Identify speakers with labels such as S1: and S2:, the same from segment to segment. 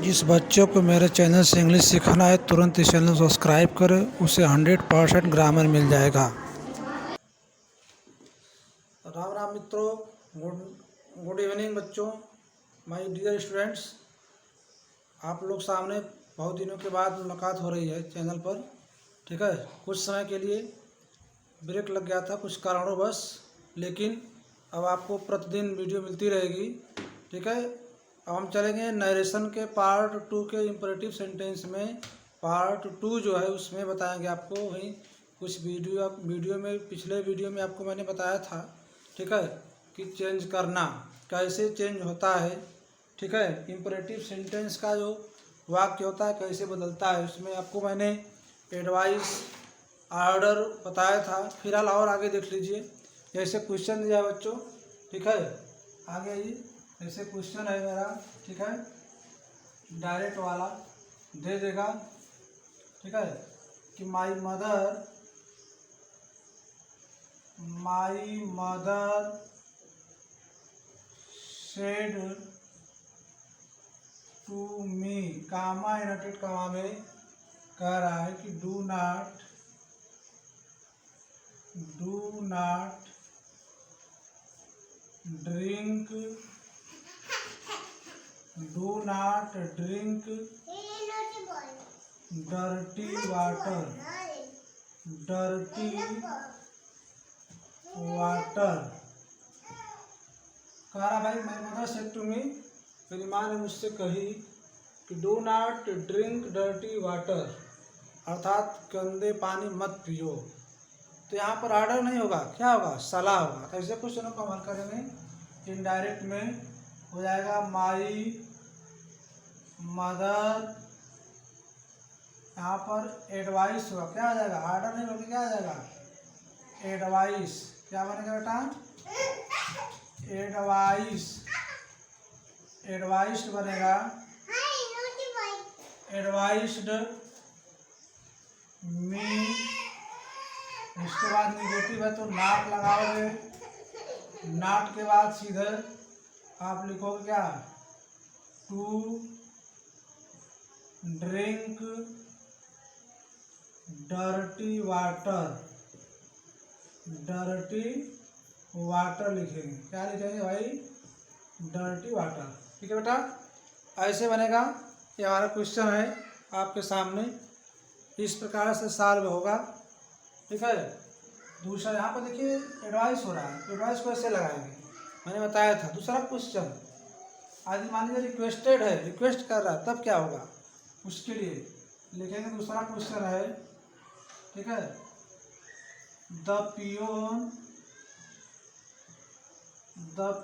S1: जिस बच्चों को मेरे चैनल से इंग्लिश सीखना है तुरंत इस चैनल को सब्सक्राइब करें, उसे 100% ग्रामर मिल जाएगा। राम राम मित्रों, गुड इवनिंग बच्चों, माय डियर स्टूडेंट्स। आप लोग सामने बहुत दिनों के बाद मुलाकात हो रही है चैनल पर। ठीक है, कुछ समय के लिए ब्रेक लग गया था कुछ कारणोंवश, लेकिन अब आपको प्रतिदिन वीडियो मिलती रहेगी। ठीक है, अब हम चलेंगे नरेशन के पार्ट 2 के इम्परेटिव सेंटेंस में। पार्ट 2 जो है उसमें बताएंगे आपको। वहीं कुछ वीडियो में, पिछले वीडियो में आपको मैंने बताया था, ठीक है, कि चेंज करना कैसे चेंज होता है। ठीक है, इम्परेटिव सेंटेंस का जो वाक्य होता है कैसे बदलता है, उसमें आपको मैंने एडवाइस, ऑर्डर बताया था। फिलहाल और आगे देख लीजिए, जैसे क्वेश्चन दिया बच्चों। ठीक है, आगे आइए। ऐसे क्वेश्चन है मेरा, ठीक है, डायरेक्ट वाला दे देगा। ठीक है, कि my mother said to me, comma inverted comma में कह रहा है कि do not drink dirty water कह रहा भाई, my mother said to me, मेरी माँ ने मुझसे कही कि do not drink dirty water, अर्थात गंदे पानी मत पियो। तो यहाँ पर ऑर्डर नहीं होगा, क्या होगा, सलाह होगा। तो ऐसे क्वेश्चनों को हल करेंगे। इनडायरेक्ट में हो जाएगा माई मदर, यहाँ पर एडवाइस होगा, क्या आ जाएगा, ऑर्डर नहीं होगा, क्या आ जाएगा, एडवाइस। क्या बनेगा बेटा, एडवाइस्ड बनेगा, एडवाइस्ड मी। उसके बाद निगेटिव है तो नॉट लगाओगे, नॉट के बाद सीधे आप लिखोगे क्या, टू ड्रिंक डर्टी वाटर लिखेंगे। क्या लिखेंगे भाई, डर्टी वाटर। ठीक है बेटा, ऐसे बनेगा। ये हमारा क्वेश्चन है आपके सामने, इस प्रकार से सॉल्व होगा। ठीक है, दूसरा यहाँ पर देखिए एडवाइस हो रहा है, एडवाइस को ऐसे लगाएंगे, मैंने बताया था। दूसरा क्वेश्चन, आज मान लीजिए रिक्वेस्टेड है, रिक्वेस्ट कर रहा है, तब क्या होगा, उसके लिए लिखेंगे। दूसरा क्वेश्चन है, ठीक है, the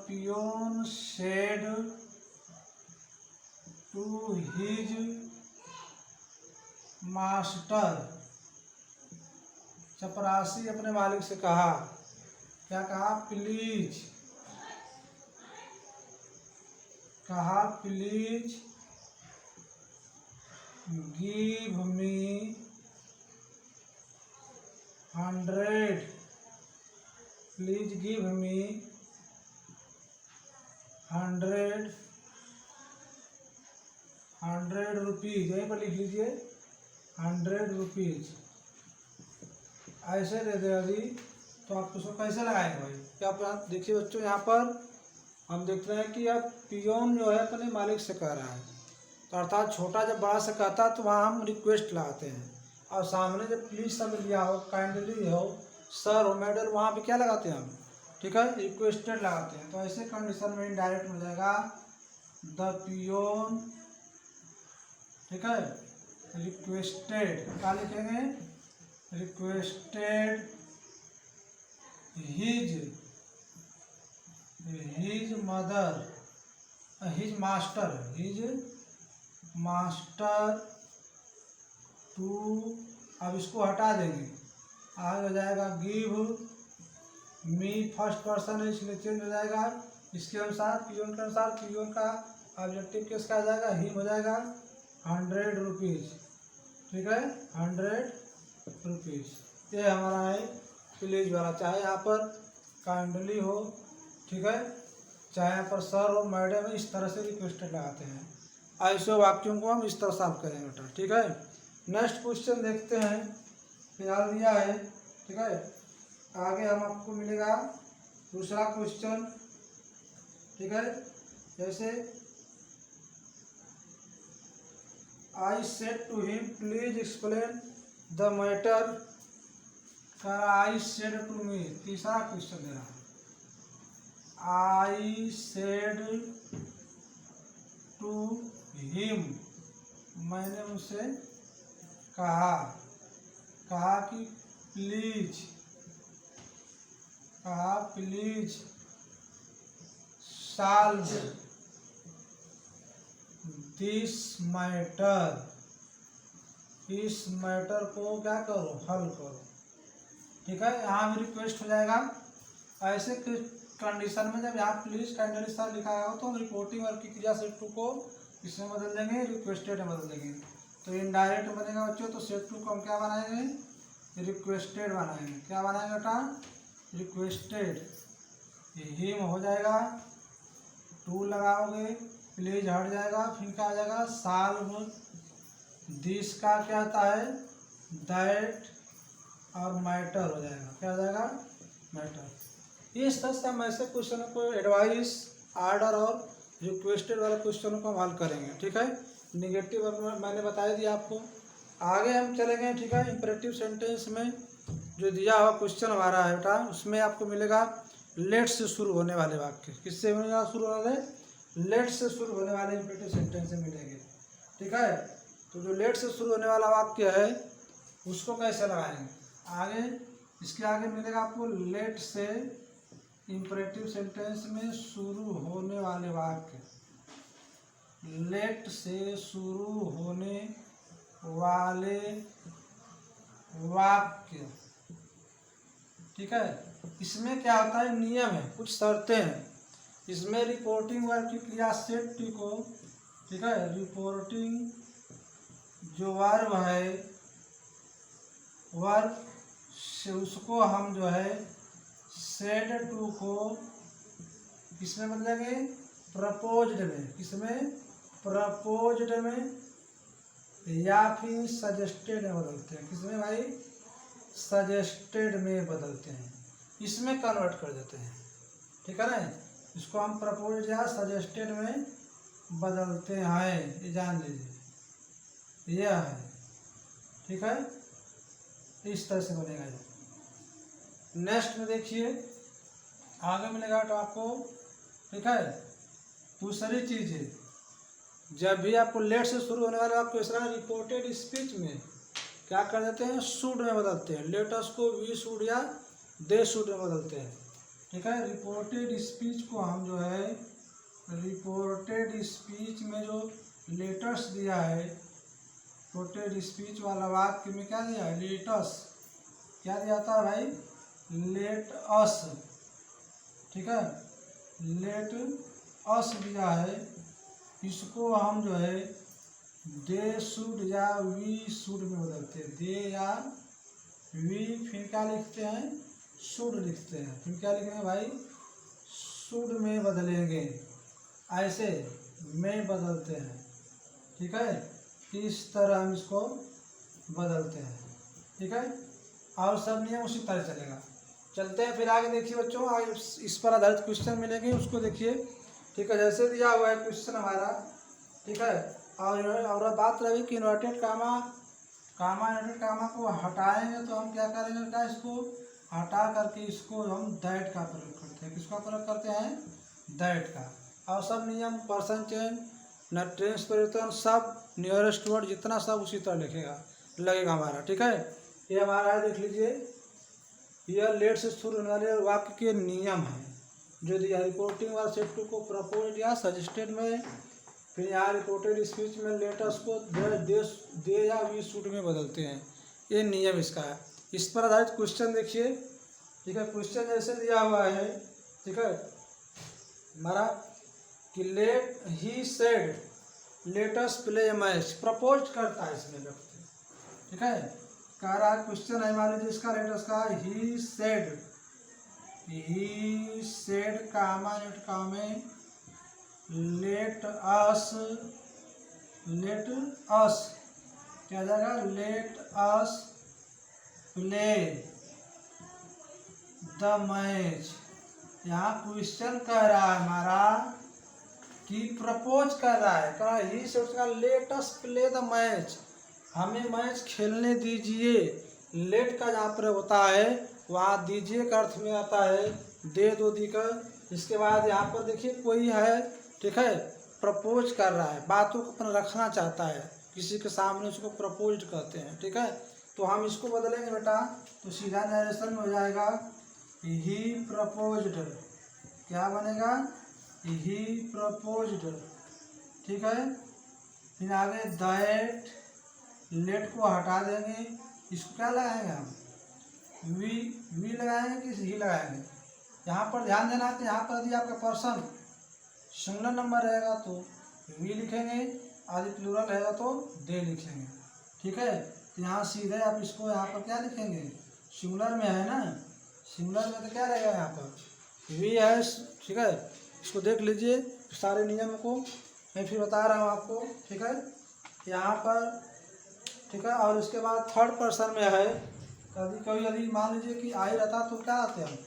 S1: peon said to his master, चपरासी अपने मालिक से कहा, क्या कहा, please give me 100, please give me 100 rupees. यहीं पर लिख लीजिए 100 रुपीज़। ऐसे दे दे अभी, तो आप उसको कैसे लगाएंगे भाई। क्या आप देखिए बच्चों, यहाँ पर हम देख रहे हैं कि अब पियोन जो है अपने मालिक से कह रहा है, तो अर्थात छोटा जब बड़ा से कहता है तो वहाँ हम रिक्वेस्ट लगाते हैं, और सामने जब प्लीज शब्द लिया हो, काइंडली हो, सर हो, मैडम, वहाँ पे क्या लगाते हैं हम, ठीक है, रिक्वेस्टेड लगाते हैं। तो ऐसे कंडीशन में इनडायरेक्ट हो जाएगा द पियोन, ठीक है, रिक्वेस्टेड, क्या लिखेंगे, रिक्वेस्टेड हिज मास्टर टू, अब इसको हटा देंगे, आगे हो जाएगा गिव मी, फर्स्ट पर्सन है इसलिए चेंज हो जाएगा। इसके अनुसार, पियोन के अनुसार, पियोन का ऑब्जेक्टिव केस का आ जाएगा, हिम हो जाएगा 100 रुपीज़। ठीक है, 100 रुपीज़। ये हमारा है प्लीज वाला, चाहे यहाँ पर काइंडली हो, ठीक है, चाहे यहाँ पर सर हो, मैडम है, इस तरह से रिक्वेस्टेड लगाते हैं। ऐसे वाक्यों को हम इस तरह सॉल्व करेंगे बेटा, ठीक है। नेक्स्ट क्वेश्चन देखते हैं, फिलहाल दिया है, ठीक है। आगे हम आपको मिलेगा दूसरा क्वेश्चन, ठीक है। जैसे I said to him please explain the matter, I said to me, तीसरा क्वेश्चन दे रहा है। आई सेड टू हिम, मैंने उनसे कहा कि प्लीज, सॉल्व दिस मैटर, इस मैटर को क्या करो, हल करो, ठीक है। यहाँ भी रिक्वेस्ट हो जाएगा। ऐसे कंडीशन में जब यहाँ प्लीज काइंडली सर लिखा हो तो हम रिपोर्टिंग वर्ग की क्रिया सेट टू को इसमें बदल देंगे, रिक्वेस्टेड में बदल देंगे। तो इनडायरेक्ट बनेगा बच्चों, तो सेट टू को हम क्या बनाएंगे, रिक्वेस्टेड बनाएंगे। क्या बनाएंगे बेटा, रिक्वेस्टेड। हिम हो जाएगा, टू लगाओगे, प्लीज हट जाएगा, फिर क्या आ जाएगा, सॉल्व दिस का क्या आता है, दैट, और मैटर हो जाएगा, क्या हो जाएगा, मैटर। इस तरह से हम ऐसे क्वेश्चनों को एडवाइस, आर्डर और रिक्वेस्टेड वाले क्वेश्चनों को हम हल करेंगे, ठीक है। निगेटिव मैंने बता दिया आपको। आगे हम चलेंगे, ठीक है। इंपरेटिव सेंटेंस में जो दिया हुआ क्वेश्चन हमारा है बेटा, उसमें आपको मिलेगा लेट से शुरू होने वाले वाक्य। किससे मिलेगा शुरू वाले, लेट से शुरू होने वाले इंपरेटिव सेंटेंस से मिलेंगे, ठीक है। तो जो लेट से शुरू होने वाला वाक्य है उसको कैसे लगाएंगे, आगे इसके आगे मिलेगा आपको लेट से इंपरेटिव सेंटेंस में शुरू होने वाले वाक्य, लेट से शुरू होने वाले वाक्य, ठीक है। इसमें क्या होता है, नियम है, कुछ शर्तें हैं। इसमें रिपोर्टिंग वर्ब की क्रिया सेट टी को, ठीक है, रिपोर्टिंग जो वर्ब है, वर्ब से उसको हम जो है सेड टू को किसमें बदलेंगे, प्रपोज्ड में, किसमें, प्रपोज्ड में, या फिर सजेस्टेड में बदलते हैं। किसमें भाई, सजेस्टेड में बदलते हैं, इसमें कन्वर्ट कर देते हैं, ठीक है ना। इसको हम प्रपोज्ड या सजेस्टेड में बदलते हैं, ये जान लीजिए, यह है, ठीक है। इस तरह से बनेगा ये। नेक्स्ट में देखिए आगे मिलेगा तो आपको, ठीक है। दूसरी चीज है, जब भी आपको लेट से शुरू होने वाले आपको इस तरह रिपोर्टेड स्पीच में क्या कर देते हैं, शुड में बदलते हैं। लेटस को वी शुड या दे शुड में बदलते हैं, ठीक है। रिपोर्टेड स्पीच को हम जो है, रिपोर्टेड स्पीच में जो लेटर्स दिया है, रिपोर्टेड स्पीच वाला वाक्य में क्या दिया है, लेटस, क्या दिया था भाई, लेट अस, ठीक है, लेट अस दिया है। इसको हम जो है दे शुड या वी शुड में बदलते हैं, दे या वी, फिर क्या लिखते हैं, शुड लिखते हैं, फिर क्या लिखेंगे भाई, शुड में बदलेंगे, ऐसे में बदलते हैं, ठीक है। इस तरह हम इसको बदलते हैं, ठीक है। और सब नियम उसी तरह चलेगा। चलते हैं फिर आगे, देखिए बच्चों, आगे इस पर आधारित क्वेश्चन मिलेंगे, उसको देखिए, ठीक है। जैसे दिया हुआ है क्वेश्चन हमारा, ठीक है। और बात रही कि इन्वर्टेड कामा, इन्वर्टेड कामा को हटाएंगे तो हम क्या करेंगे बेटा, इसको हटा करके इसको हम दैट का प्रयोग करते हैं। किसका प्रयोग करते हैं, दैट का। और सब नियम, पर्सन चेंज, न टेंस परिवर्तन, सब नियरेस्ट वर्ड जितना सब उसी तरह लगेगा हमारा, ठीक है। ये हमारा है, देख लीजिए, यह लेट से शुरू होने वाले वाक्य के नियम हैं जो दिया। रिपोर्टिंग वाला सेट टू को प्रपोज्ड या सजेस्टेड में, फिर यहाँ रिपोर्टेड स्पीच में लेटर्स को दे या वी शुड में बदलते हैं, ये नियम इसका है। इस पर आधारित क्वेश्चन देखिए, ठीक है। क्वेश्चन जैसे दिया हुआ है, ठीक है, हमारा कि let he said let's play match, propose करता है इसमें व्यक्ति, ठीक है। कह रहा है क्वेश्चन है, मान लीजिए इसका लेटस का ही सेड कामा नेट कामे लेट अस लेट अस क्या जाएगा, let us play the match. यहाँ क्वेश्चन कह रहा है हमारा कि प्रपोज कर रहा है, कह ही से उसका let us play the match, हमें मैच खेलने दीजिए। लेट का जहाँ पर होता है वहाँ दीजिए का अर्थ में आता है दे दो दी का। इसके बाद यहाँ पर देखिए कोई है, ठीक है, प्रपोज कर रहा है, बातों को अपना रखना चाहता है किसी के सामने, उसको प्रपोज कहते हैं, ठीक है। तो हम इसको बदलेंगे बेटा, तो सीधा नरेशन में हो जाएगा ही प्रपोज्ड, क्या बनेगा, ही प्रपोज्ड, ठीक है। फिर आगे दैट, लेट को हटा देंगे, इसको क्या लगाएंगे हम, वी लगाएंगे कि ही लगाएंगे। यहाँ पर ध्यान देना कि यहाँ पर यदि आपका पर्सन सिंगुलर नंबर रहेगा तो वी लिखेंगे, यदि प्लूरल रहेगा तो दे लिखेंगे, ठीक है। तो यहाँ सीधे आप इसको यहाँ पर क्या लिखेंगे, सिंगुलर में है ना, सिंगुलर में तो क्या रहेगा यहाँ पर वी है, ठीक है। इसको देख लीजिए सारे नियम को, मैं फिर बता रहा हूँ आपको, ठीक है। यहाँ पर, ठीक है, और उसके बाद थर्ड पर्सन में है, यदि मान लीजिए कि आई रहता तो क्या आते हैं,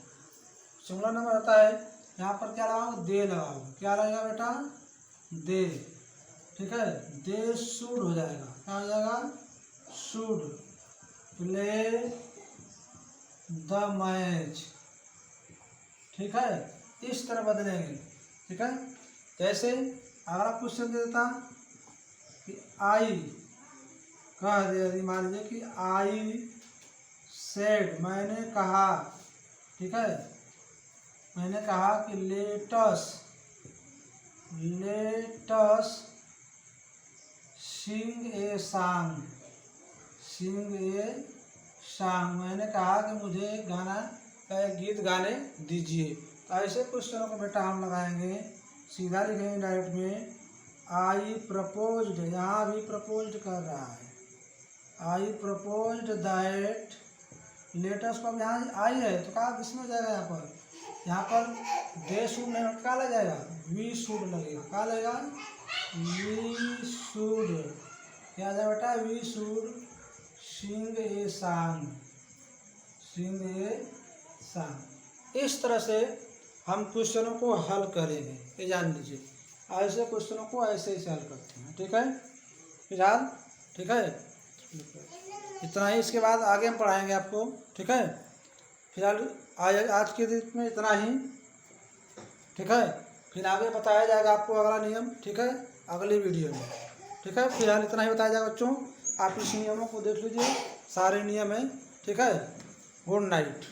S1: सिंगुलर नंबर रहता है, यहाँ पर क्या लगाओ, दे लगाओ, क्या लगेगा बेटा, दे, ठीक है। दे शुड हो जाएगा, क्या हो जाएगा, शुड प्ले द मैच, ठीक है। इस तरह बदलेंगे, ठीक है। जैसे अगर आप क्वेश्चन दे देता कि आई कह दे, यदि मान लीजिए कि आई सेड, मैंने कहा, ठीक है, मैंने कहा कि लेटस सिंग ए सॉन्ग, मैंने कहा कि मुझे गाना का एक गीत गाने दीजिए। तो ऐसे क्वेश्चनों को बेटा हम लगाएंगे, सीधा लिखेंगे डायरेक्ट में, आई प्रपोज्ड, यहाँ भी प्रपोज्ड कर रहा है, आई प्रपोज्ड दैट लेटस को, अब यहाँ आई है तो क्या किसमें जाएगा, यहाँ पर दे शुड नहीं, क्या लग जाएगा, वी शुड लगेगा, क्या लगेगा, वी शुड, क्या जाएगा बेटा, we should sing a song, इस तरह से हम क्वेश्चनों को हल करेंगे, ये जान लीजिए। ऐसे क्वेश्चनों को ऐसे ही हल करते हैं, ठीक है। फिलहाल ठीक है, इतना ही, इसके बाद आगे हम पढ़ाएंगे आपको, ठीक है। फिलहाल आज के दिन में इतना ही, ठीक है। फिर आगे बताया जाएगा आपको अगला नियम, ठीक है, अगली वीडियो में, ठीक है। फिलहाल इतना ही बताया जाएगा बच्चों, आप इस नियमों को देख लीजिए, सारे नियम हैं, ठीक है। Good night.